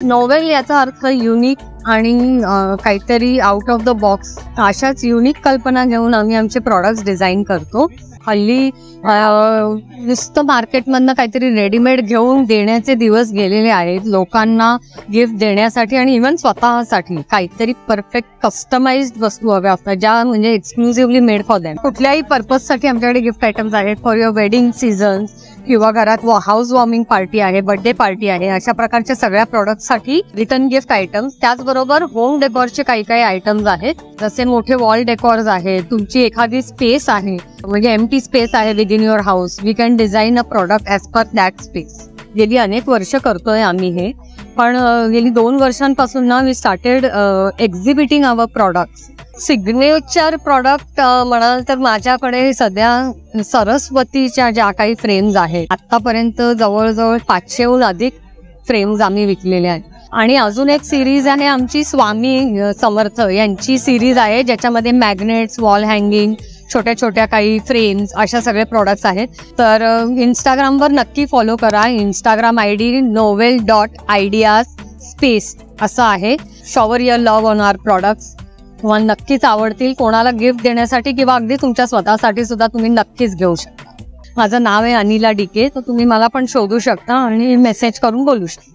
Novel याचा अर्थ unique आणि काहीतरी आउट ऑफ द बॉक्स अशाच युनिक कल्पना घेऊन आम्ही आमचे प्रॉडक्ट्स डिझाईन करतो. हल्ली नुसतं मार्केटमधनं काहीतरी रेडीमेड घेऊन देण्याचे दिवस गेलेले आहेत. लोकांना गिफ्ट देण्यासाठी आणि इव्हन स्वतःसाठी काहीतरी परफेक्ट कस्टमाइज्ड वस्तू हव्या असतात, ज्या म्हणजे एक्सक्लुझिव्हली मेड फॉर दॅम. कुठल्याही पर्पजसाठी आमच्याकडे गिफ्ट आयटम्स आहेत. फॉर युअर वेडिंग सीझन किंवा घरात हाऊस वॉर्मिंग पार्टी आहे, बर्थडे पार्टी आहे, अशा प्रकारच्या सगळ्या प्रॉडक्टसाठी रिटर्न गिफ्ट आयटम्स. त्याचबरोबर होम डेकोरचे काही काही आयटम्स आहेत, जसे मोठे वॉल डेकोर्स आहेत. तुमची एखादी स्पेस आहे, म्हणजे एम्प्टी स्पेस आहे within your house, we can design a product as per that space. गेली अनेक वर्ष करतोय आम्ही हे, पण गेली 2 वर्षांपासून ना we started exhibiting our products. Signature product म्हणाल तर माझ्याकडे सध्या सरस्वतीच्या ज्या काही फ्रेम्स आहेत, आतापर्यंत जवळजवळ 500हून अधिक फ्रेम्स आम्ही विकलेले आहेत. आणि अजून एक सिरीज आहे आमची स्वामी समर्थ यांची सिरीज आहे, ज्याच्यामध्ये मॅग्नेट्स, वॉल हँगिंग, छोट्या छोट्या काही फ्रेम्स, अशा सगळे प्रॉडक्ट्स आहेत. तर इंस्टाग्रामवर नक्की फॉलो करा. इंस्टाग्राम ID novel.ideas_space असं आहे. Shower your love on our products. तुम्हाला नक्कीच आवडतील. कोणाला गिफ्ट देण्यासाठी किंवा अगदी तुमच्या स्वतःसाठी सुद्धा तुम्ही नक्कीच घेऊ शकता. माझं नाव आहे अनिला DK. तर तुम्ही मला पण शोधू शकता आणि मेसेज करून बोलू शकता.